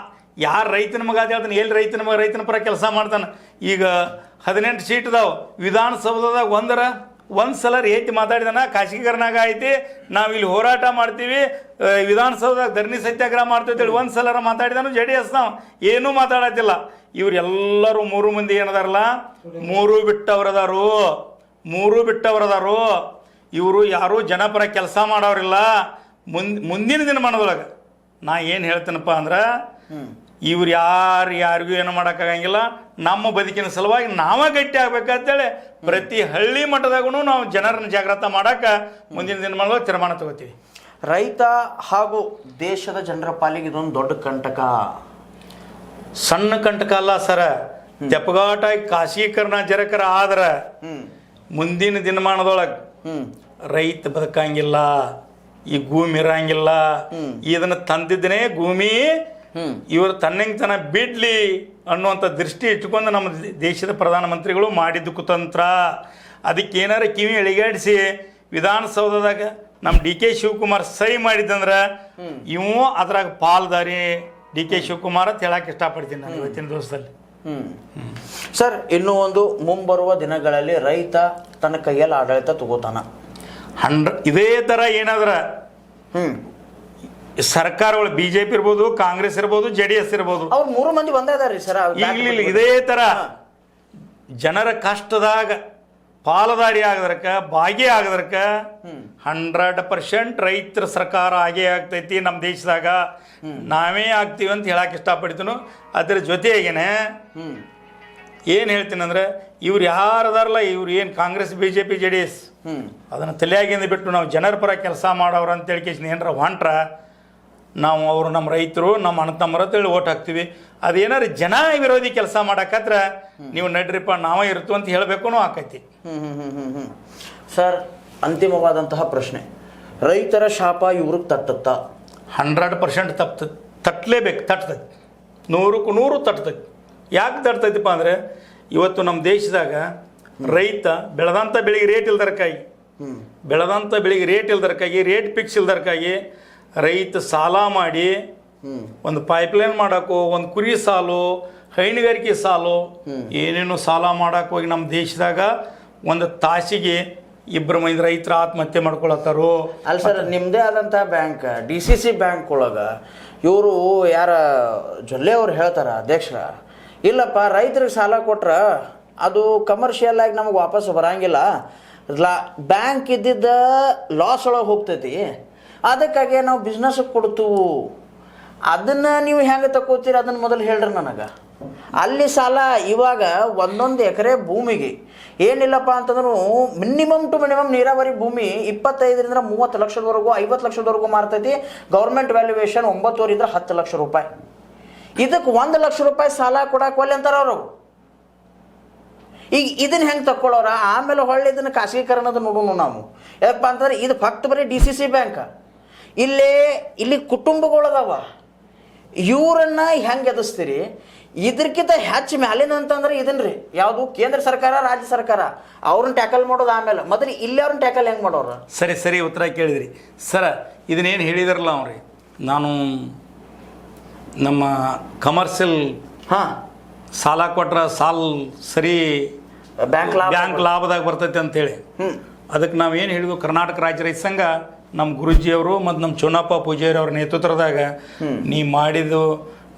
ಯಾರು ರೈತನ ಮಗ ಅಂತ ಹೇಳ್ತಾನೆ, ಎಲ್ಲಿ ರೈತನ ಪರ ಕೆಲಸ ಮಾಡ್ತಾನೆ. ಈಗ 18 ಸೀಟ್ ಅದಾವ ವಿಧಾನಸೌಧದಾಗ, ಒಂದು ಸಲ ಏತಿ ಮಾತಾಡಿದಾನ, ಖಾಸಗೀಕರಣಾಗ ಐತಿ, ನಾವು ಇಲ್ಲಿ ಹೋರಾಟ ಮಾಡ್ತೀವಿ, ವಿಧಾನಸೌಧದಾಗ ಧರಣಿ ಸತ್ಯಾಗ್ರಹ ಮಾಡ್ತೀವಿ ಒಂದು ಸಲ ಮಾತಾಡಿದಾನು. JDS ನಾವು ಏನೂ ಮಾತಾಡತ್ತಿಲ್ಲ. ಇವರೆಲ್ಲರೂ 3 ಮಂದಿ ಏನದಾರಲ್ಲ, 3 ಬಿಟ್ಟವರದಾರು. ಇವರು ಯಾರು ಜನಪರ ಕೆಲಸ ಮಾಡೋರಿಲ್ಲ. ಮುಂದಿನ ದಿನಮಾನದೊಳಗೆ ನಾ ಏನು ಹೇಳ್ತೇನಪ್ಪ ಅಂದ್ರೆ, ಇವ್ರು ಯಾರಿಗೂ ಏನು ಮಾಡೋಕ್ಕಾಗಂಗಿಲ್ಲ. ನಮ್ಮ ಬದುಕಿನ ಸಲುವಾಗಿ ನಾವೇ ಗಟ್ಟಿ ಆಗ್ಬೇಕಂತೇಳಿ ಪ್ರತಿ ಹಳ್ಳಿ ಮಟ್ಟದಾಗೂ ನಾವು ಜನರನ್ನ ಜಾಗೃತ ಮಾಡಕ್ಕೆ ಮುಂದಿನ ದಿನಮಾನದೊಳಗೆ ತೀರ್ಮಾನ ತಗೋತೀವಿ. ರೈತ ಹಾಗೂ ದೇಶದ ಜನರ ಪಾಲಿಗೆ ಇದೊಂದು ದೊಡ್ಡ ಕಂಟಕ, ಸಣ್ಣ ಕಂಟಕ ಅಲ್ಲ ಸರ. ತೆಪ್ಪಗಾಟಾಗಿ ಖಾಸಗೀಕರಣ ಜರಕರ ಆದ್ರೆ ಮುಂದಿನ ದಿನಮಾನದೊಳಗೆ ರೈತ ಬದುಕಂಗಿಲ್ಲ, ಈ ಭೂಮಿ ಇರಂಗಿಲ್ಲ. ಇದನ್ನ ತಂದಿದ್ದನೇ ಭೂಮಿ ಇವರು ತನ್ನಂಗೆ ಬಿಡ್ಲಿ ಅನ್ನುವಂಥ ದೃಷ್ಟಿ ಇಟ್ಕೊಂಡು ನಮ್ಮ ದೇಶದ ಪ್ರಧಾನಮಂತ್ರಿಗಳು ಮಾಡಿದ್ದು ಕುತಂತ್ರ. ಅದಕ್ಕೆ ಏನಾರ ಕಿವಿ ಎಳಿಗಾಡಿಸಿ ವಿಧಾನಸೌಧದಾಗ ನಮ್ಮ DK ಶಿವಕುಮಾರ್ ಸಹಿ ಮಾಡಿದ್ದಂದ್ರೆ ಇವು ಅದ್ರಾಗ ಪಾಲ್ದಾರಿ DK ಶಿವಕುಮಾರ್ ಅಂತ ಹೇಳಕ್ಕೆ ಇಷ್ಟಪಡ್ತೀನಿ ನಾನು ಇವತ್ತಿನ ದಿವಸದಲ್ಲಿ. ಸರ್, ಇನ್ನೂ ಒಂದು ಮುಂಬರುವ ದಿನಗಳಲ್ಲಿ ರೈತ ತನ್ನ ಕೈಯಲ್ಲಿ ಆಡಳಿತ ತಗೋತಾನ. ಇದೇ ಥರ ಏನಾದ್ರ ಸರ್ಕಾರಗಳು BJP ಇರ್ಬೋದು, ಕಾಂಗ್ರೆಸ್ ಇರ್ಬೋದು, JDS ಇರ್ಬೋದು, ಅವ್ರು 3 ಮಂದಿ ಒಂದೇ ಅದಾರಿ ಸರ್. ಈಗಲಿಲ್ಲ ಇದೇ ಥರ ಜನರ ಕಷ್ಟದಾಗ ಪಾಲುದಾರಿ ಆಗದ್ರಕ, ಭಾಗಿ ಆಗದ್ರಕ 100% ರೈತರ ಸರ್ಕಾರ ಆಗೇ ಆಗ್ತೈತಿ ನಮ್ಮ ದೇಶದಾಗ. ನಾವೇ ಆಗ್ತೀವಿ ಅಂತ ಹೇಳಕ್ಕೆ ಇಷ್ಟಪಡ್ತೀನು. ಅದ್ರ ಜೊತೆಗೇನೆ ಏನು ಹೇಳ್ತೀನಿ ಅಂದರೆ ಇವ್ರು ಯಾರದಾರಲ್ಲ ಇವ್ರು ಏನು ಕಾಂಗ್ರೆಸ್ BJP JDS ಅದನ್ನು ತಲೆಯಾಗಿಂದ ಬಿಟ್ಟು ನಾವು ಜನರ ಪರ ಕೆಲಸ ಮಾಡೋರು ಅಂತೇಳಿ ಕೇಳಿಸಿ ಏನಾರ ಹೊಂಟ್ರ ನಾವು ಅವರು ನಮ್ಮ ರೈತರು ನಮ್ಮ ಅಣ್ಣ ತಮ್ಮರ ಅಂತೇಳಿ ಓಟ್ ಹಾಕ್ತೀವಿ. ಅದೇನಾರು ಜನ ವಿರೋಧಿ ಕೆಲಸ ಮಾಡಕತ್ರ ನೀವು ನಡ್ರಿಪ್ಪ ನಾವೇ ಇರ್ತು ಅಂತ ಹೇಳಬೇಕು ಆಕೈತಿ. ಸರ್, ಅಂತಿಮವಾದಂತಹ ಪ್ರಶ್ನೆ, ರೈತರ ಶಾಪ ಇವ್ರಿಗೆ ತಟ್ಟತ್ತಾ? 100% ತಪ್ತದೆ, ತಟ್ಟಲೇಬೇಕು, ತಟ್ತದೆ, 100ಕ್ಕೆ 100 ತಟ್ತದೆ. ಯಾಕೆ ತಟ್ತೈತಿಪ್ಪ ಅಂದರೆ ಇವತ್ತು ನಮ್ಮ ದೇಶದಾಗ ರೈತ ಬೆಳೆದಂಥ ಬೆಳೆಗೆ ರೇಟ್ ಇಲ್ದರಕ್ಕಾಗಿ ರೇಟ್ ಫಿಕ್ಸ್ ಇಲ್ದರಕ್ಕಾಗಿ ರೈತ ಸಾಲ ಮಾಡಿ ಒಂದು ಪೈಪ್ಲೈನ್ ಮಾಡೋಕ್ಕೋ, ಒಂದು ಕುರಿ ಸಾಲು, ಹೈನುಗಾರಿಕೆ ಸಾಲು, ಏನೇನು ಸಾಲ ಮಾಡೋಕೆ ಹೋಗಿ ನಮ್ಮ ದೇಶದಾಗ ಒಂದು ತಾಸಿಗೆ 2 ಮಂದಿ ರೈತರ ಆತ್ಮಹತ್ಯೆ ಮಾಡ್ಕೊಳತ್ತಾರೋ. ಅಲ್ಲ ಸರ್, ನಿಮ್ಮದೇ ಆದಂಥ ಬ್ಯಾಂಕ್ DCC ಬ್ಯಾಂಕ್ ಒಳಗೆ ಇವರು ಯಾರ ಜೊಲ್ಲೆ ಅವ್ರು ಹೇಳ್ತಾರ ಅಧ್ಯಕ್ಷರ, ಇಲ್ಲಪ್ಪ ರೈತರಿಗೆ ಸಾಲ ಕೊಟ್ರೆ ಅದು ಕಮರ್ಷಿಯಲ್ ಆಗಿ ನಮಗೆ ವಾಪಸ್ ಬರಂಗಿಲ್ಲ, ಬ್ಯಾಂಕ್ ಇದ್ದಿದ್ದ ಲಾಸ್ ಒಳಗೆ ಹೋಗ್ತೈತಿ, ಅದಕ್ಕಾಗಿ ನಾವು ಬಿಸ್ನೆಸ್ಗೆ ಕೊಡ್ತು. ಅದನ್ನು ನೀವು ಹೆಂಗೆ ತಗೋತೀರಿ ಅದನ್ನು ಮೊದಲು ಹೇಳ್ರಿ ನನಗೆ. ಅಲ್ಲಿ ಸಾಲ ಇವಾಗ 1 ಎಕರೆ ಭೂಮಿಗೆ ಏನಿಲ್ಲಪ್ಪ ಅಂತಂದ್ರೂ ಮಿನಿಮಮ್ ಟು ಮಿನಿಮಮ್ ನೀರಾವರಿ ಭೂಮಿ 25ರಿಂದ 30 ಲಕ್ಷದವರೆಗೂ 50 ಲಕ್ಷದವರೆಗೂ ಮಾರ್ತೈತಿ. ಗೌರ್ಮೆಂಟ್ ವ್ಯಾಲ್ಯೂಯೇಷನ್ 9.5 10 ಲಕ್ಷ ರೂಪಾಯಿ. ಇದಕ್ಕೆ 1 ಲಕ್ಷ ರೂಪಾಯಿ ಸಾಲ ಕೊಡಕ್ಕೆ ಒಲ್ಲೆ ಅಂತಾರ ಅವರು. ಈಗ ಇದನ್ನ ಹೆಂಗೆ ತಕ್ಕೊಳ್ಳೋರ? ಆಮೇಲೆ ಹೊಳ್ಳಿ ಇದನ್ನು ಖಾಸಗೀಕರಣದ ನೋಡೋಣ ನಾವು. ಯಾಕಪ್ಪ ಅಂತಂದ್ರೆ ಇದು ಫಕ್ತ್ ಬರೀ DCC ಬ್ಯಾಂಕ್. ಇಲ್ಲಿ ಕುಟುಂಬಗಳದಾವ, ಇವರನ್ನ ಹೆಂಗೆ ಎದುರಿಸ್ತೀರಿ? ಇದಕ್ಕಿಂತ ಹೆಚ್ಚು ಮ್ಯಾಲಿನ ಅಂತಂದ್ರೆ ಇದನ್ರಿ ಯಾವುದು ಕೇಂದ್ರ ಸರ್ಕಾರ ರಾಜ್ಯ ಸರ್ಕಾರ ಅವ್ರನ್ನ ಟ್ಯಾಕಲ್ ಮಾಡೋದು. ಆಮೇಲೆ ಮೊದಲು ಇಲ್ಲಿ ಅವ್ರನ್ನ ಟ್ಯಾಕಲ್ ಹೆಂಗೆ ಮಾಡೋರು? ಸರಿ ಉತ್ತರ ಕೇಳಿದ್ರಿ ಸರ. ಇದನ್ನೇನು ಹೇಳಿದಾರಲ್ಲ ಅವ್ರಿ, ನಾನು ನಮ್ಮ ಕಮರ್ಷಿಯಲ್ ಸಾಲ ಕೊಟ್ರ ಸಾಲ್ ಸರಿ ಬ್ಯಾಂಕ್ ಲಾಭದಾಗ ಬರ್ತೈತೆ ಅಂತೇಳಿ ಅದಕ್ಕೆ ನಾವು ಏನು ಹೇಳಿದ್ವು, ಕರ್ನಾಟಕ ರಾಜ್ಯ ರೈತ ಸಂಘ ನಮ್ಮ ಗುರುಜಿಯವರು ಮತ್ತು ನಮ್ಮ ಚುನಪ್ಪ ಪೂಜಾರಿ ಅವ್ರ ನೇತೃತ್ವದಾಗ ನೀ ಮಾಡಿದ್ದು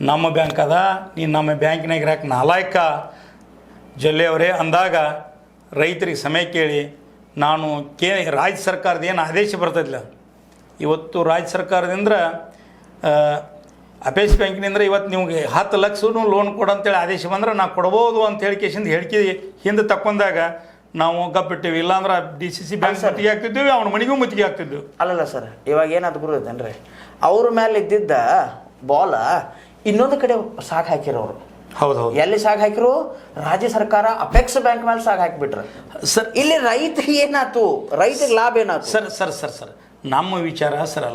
ನಮ್ಮ ಬ್ಯಾಂಕ್ ಅದ, ನೀನು ನಮ್ಮ ಬ್ಯಾಂಕಿನಾಗ ಇರಾಕ ನಾಲಾಯಕ ಜೊಲ್ಲೆಯವರೇ ಅಂದಾಗ ರೈತರಿಗೆ ಸಮಯ ಕೇಳಿ ನಾನು ರಾಜ್ಯ ಸರ್ಕಾರದ ಏನು ಆದೇಶ ಬರ್ತೈತಿಲ್ಲ, ಇವತ್ತು ರಾಜ್ಯ ಸರ್ಕಾರದಿಂದ ಅಪೇಸ್ ಬ್ಯಾಂಕಿನಿಂದ ಇವತ್ತು ನಿಮಗೆ 10 ಲಕ್ಷ ಲೋನ್ ಕೊಡಂತೇಳಿ ಆದೇಶ ಬಂದ್ರೆ ನಾವು ಕೊಡ್ಬೋದು ಅಂತ ಹೇಳಿಕೆ ಹಿಂದೆ ತಕ್ಕೊಂಡಾಗ ನಾವು ಗಪ್ಪಿಟ್ಟಿವಿ. ಇಲ್ಲಾಂದ್ರೆ DCC ಬ್ಯಾಂಕ್ ಮುತ್ತಿಗೆ ಆಗ್ತಿದ್ವಿ, ಅವನ ಮನೆಗೂ ಮುತ್ತಿಗೆ ಆಗ್ತಿದ್ವಿ. ಅಲ್ಲಲ್ಲ ಸರ್, ಇವಾಗ ಏನಾದ್ರು ಗುರುತೇನ್ರಿ, ಅವ್ರ ಮೇಲೆ ಇದ್ದಿದ್ದ ಬಾಲ ಇನ್ನೊಂದು ಕಡೆ ಸಾಕು ಹಾಕಿರೋರು. ಹೌದು, ಎಲ್ಲಿ ಸಾಕು ಹಾಕಿರು? ರಾಜ್ಯ ಸರ್ಕಾರ ಅಪೆಕ್ಸ್ ಬ್ಯಾಂಕ್ ಮೇಲೆ ಸಾಕು ಹಾಕಿಬಿಟ್ರೆ ಸರ್. ಇಲ್ಲಿ ರೈತರಿಗೆ ಏನಾಯ್ತು? ರೈತರಿಗೆ ಲಾಭ ಏನಾಯ್ತು? ಸರ್ ನಮ್ಮ ವಿಚಾರ ಸರ್,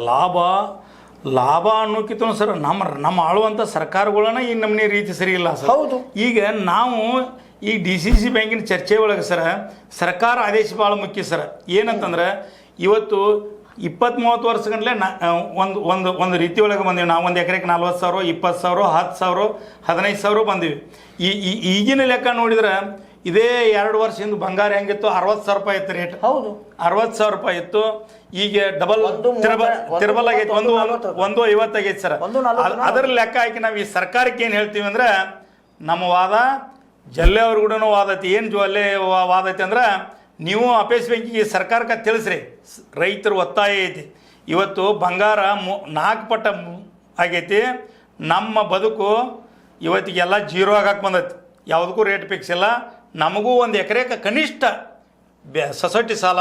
ಲಾಭ ಅನ್ನೋಕ್ಕಿಂತ ಸರ್ ನಮ್ಮ ಆಳುವಂಥ ಸರ್ಕಾರಗಳನ್ನ ಈ ನಮ್ಮನೆ ರೀತಿ ಸರಿ ಇಲ್ಲ ಸರ್. ಹೌದು. ಈಗ ನಾವು ಈ DCC ಬ್ಯಾಂಕಿನ ಚರ್ಚೆ ಒಳಗೆ ಸರ ಸರ್ಕಾರ ಆದೇಶ ಭಾಳ ಮುಖ್ಯ ಸರ್. ಏನಂತಂದ್ರೆ ಇವತ್ತು 20-30 ವರ್ಷಗಂಟ್ಲೆ ಒಂದು ರೀತಿ ಒಳಗೆ ಬಂದೀವಿ ನಾವು. 1 ಎಕರೆಗೆ 40,000, 20,000, 10,000, 15,000 ಬಂದೀವಿ. ಈಗಿನ ಲೆಕ್ಕ ನೋಡಿದ್ರೆ ಇದೇ 2 ವರ್ಷದಿಂದ ಬಂಗಾರ ಹೆಂಗಿತ್ತು? 60,000 ರೂಪಾಯಿ ಇತ್ತು ರೇಟ್. ಹೌದು, 60,000 ರೂಪಾಯಿ ಇತ್ತು. ಈಗ ಡಬಲ್ ತಿರ್ಬಲ್ ಆಗೈತೆ, 150 ಆಗೈತೆ ಸರ್. ಅದರ ಲೆಕ್ಕ ಹಾಕಿ ನಾವು ಈ ಸರ್ಕಾರಕ್ಕೆ ಏನು ಹೇಳ್ತೀವಿ ಅಂದ್ರೆ, ನಮ್ಮ ವಾದ ಜಲ್ಲೆ ಅವ್ರ ಕೂಡ ವಾದ ಐತಿ. ಏನು ಜಲ್ಲೆ ವಾದ ಐತಿ ಅಂದ್ರೆ, ನೀವು ಅಪೇಸ್ ಬ್ಯಾಂಕಿಗೆ ಸರ್ಕಾರಕ್ಕೆ ತಿಳಿಸ್ರಿ, ರೈತರು ಒತ್ತಾಯ ಐತಿ. ಇವತ್ತು ಬಂಗಾರ 4 ಪಟ್ಟ ಆಗೈತಿ. ನಮ್ಮ ಬದುಕು ಇವತ್ತಿಗೆಲ್ಲ ಜೀರೋ ಆಗಕ್ಕೆ ಬಂದೈತಿ. ಯಾವುದಕ್ಕೂ ರೇಟ್ ಫಿಕ್ಸ್ ಇಲ್ಲ. ನಮಗೂ 1 ಎಕರೆಗೆ ಕನಿಷ್ಠ ಸೊಸೈಟಿ ಸಾಲ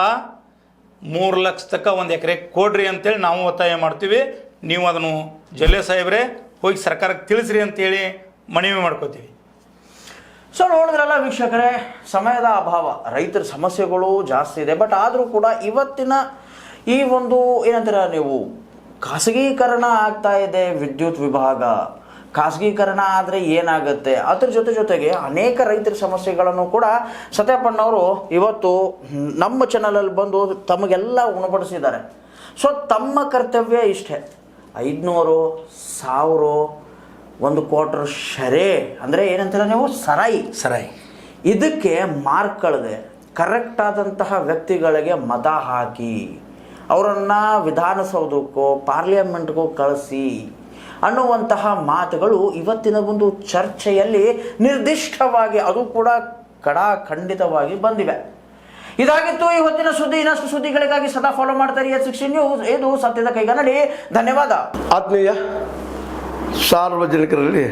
3 ಲಕ್ಷ ತನಕ 1 ಎಕರೆ ಕೊಡ್ರಿ ಅಂತೇಳಿ ನಾವು ಒತ್ತಾಯ ಮಾಡ್ತೀವಿ. ನೀವು ಅದನ್ನು ಜಲ್ಲೆ ಸಾಹೇಬ್ರೆ ಹೋಗಿ ಸರ್ಕಾರಕ್ಕೆ ತಿಳಿಸ್ರಿ ಅಂತೇಳಿ ಮನವಿ ಮಾಡ್ಕೋತೀವಿ. ಸೊ ನೋಡಿದ್ರಲ್ಲ ವೀಕ್ಷಕರೇ, ಸಮಯದ ಅಭಾವ, ರೈತರ ಸಮಸ್ಯೆಗಳು ಜಾಸ್ತಿ ಇದೆ. ಬಟ್ ಆದರೂ ಕೂಡ ಇವತ್ತಿನ ಈ ಒಂದು ಏನಂತೀರ ನೀವು, ಖಾಸಗೀಕರಣ ಆಗ್ತಾ ಇದೆ ವಿದ್ಯುತ್ ವಿಭಾಗ. ಖಾಸಗೀಕರಣ ಆದರೆ ಏನಾಗುತ್ತೆ, ಅದ್ರ ಜೊತೆಗೆ ಅನೇಕ ರೈತರ ಸಮಸ್ಯೆಗಳನ್ನು ಕೂಡ ಸತ್ಯಪ್ಪಣ್ಣವರು ಇವತ್ತು ನಮ್ಮ ಚಾನಲಲ್ಲಿ ಬಂದು ತಮಗೆಲ್ಲ ಉಣಬಡಿಸಿದ್ದಾರೆ. ಸೊ ತಮ್ಮ ಕರ್ತವ್ಯ ಇಷ್ಟೇ, 500, 1000, 1 ಕ್ವಾರ್ಟರ್ ಶರೇ ಅಂದರೆ ಏನಂತೀರ ನೀವು, ಸರಾಯಿ. ಇದಕ್ಕೆ ಮಾರ್ಕ್ ಕಳೆದೆ ಕರೆಕ್ಟ್ ಆದಂತಹ ವ್ಯಕ್ತಿಗಳಿಗೆ ಮತ ಹಾಕಿ ಅವರನ್ನು ವಿಧಾನಸೌಧಕ್ಕೋ ಪಾರ್ಲಿಮೆಂಟ್ಗೋ ಕಳಿಸಿ ಅನ್ನುವಂತಹ ಮಾತುಗಳು ಇವತ್ತಿನ ಒಂದು ಚರ್ಚೆಯಲ್ಲಿ ನಿರ್ದಿಷ್ಟವಾಗಿ, ಅದು ಕೂಡ ಖಂಡಿತವಾಗಿ ಬಂದಿವೆ. ಇದಾಗಿತ್ತು ಇವತ್ತಿನ ಸುದ್ದಿ. ಇನ್ನಷ್ಟು ಸುದ್ದಿಗಳಿಗಾಗಿ ಸದಾ ಫಾಲೋ ಮಾಡ್ತಾರೆ H16 ನ್ಯೂಸ್. ಇದು ಸತ್ಯದ ಕೈಗನ್ನಡಿ. ಧನ್ಯವಾದ. ಆತ್ಮೀಯ ಸಾರ್ವಜನಿಕರಲ್ಲಿ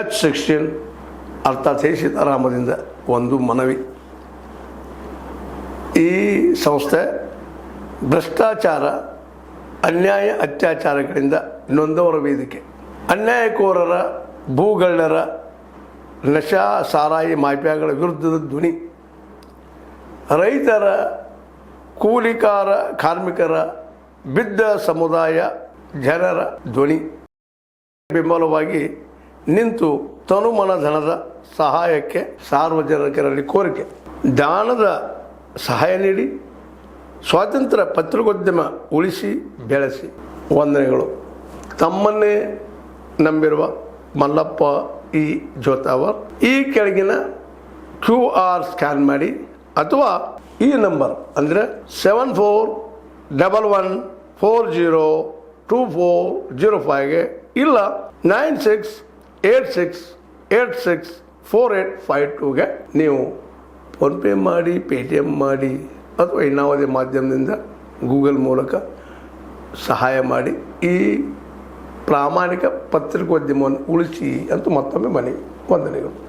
H16 ಅರ್ಥಾತ್ ಸೀತಾರಾಮದಿಂದ ಒಂದು ಮನವಿ. ಈ ಸಂಸ್ಥೆ ಭ್ರಷ್ಟಾಚಾರ, ಅನ್ಯಾಯ, ಅತ್ಯಾಚಾರಗಳಿಂದ ನೊಂದವರ ವೇದಿಕೆ. ಅನ್ಯಾಯಕೋರರ, ಭೂಗಳ್ಳರ, ನಶಾ ಸಾರಾಯಿ ಮಾಫಿಯಾಗಳ ವಿರುದ್ಧದ ಧ್ವನಿ. ರೈತರ, ಕೂಲಿಕಾರ, ಕಾರ್ಮಿಕರ, ಬಿದ್ದ ಸಮುದಾಯ ಜನರ ಧ್ವನಿ. ಬೆಂಬಲವಾಗಿ ನಿಂತು ತನುಮನ ಧನದ ಸಹಾಯಕ್ಕೆ ಸಾರ್ವಜನಿಕರಲ್ಲಿ ಕೋರಿಕೆ. ದಾನದ ಸಹಾಯ ನೀಡಿ ಸ್ವಾತಂತ್ರ್ಯ ಪತ್ರಿಕೋದ್ಯಮ ಉಳಿಸಿ ಬೆಳೆಸಿ. ವಂದನೆಗಳು. ತಮ್ಮನ್ನೇ ನಂಬಿರುವ ಮಲ್ಲಪ್ಪ ಇ ಜೋತಾವರ್. ಈ ಕೆಳಗಿನ QR ಸ್ಕ್ಯಾನ್ ಮಾಡಿ ಅಥವಾ ಈ ನಂಬರ್ ಅಂದರೆ 7411402405ಗೆ ಇಲ್ಲ 9686864852ಗೆ ನೀವು ಫೋನ್ಪೇ ಮಾಡಿ, ಪೇಟಿಎಮ್ ಮಾಡಿ ಅಥವಾ ಇನ್ನಾವುದೇ ಮಾಧ್ಯಮದಿಂದ ಗೂಗಲ್ ಮೂಲಕ ಸಹಾಯ ಮಾಡಿ ಈ ಪ್ರಾಮಾಣಿಕ ಪತ್ರಿಕೋದ್ಯಮವನ್ನು ಉಳಿಸಿ ಅಂತ ಮತ್ತೊಮ್ಮೆ ಮನವಿ. ವಂದನೆಗಳು.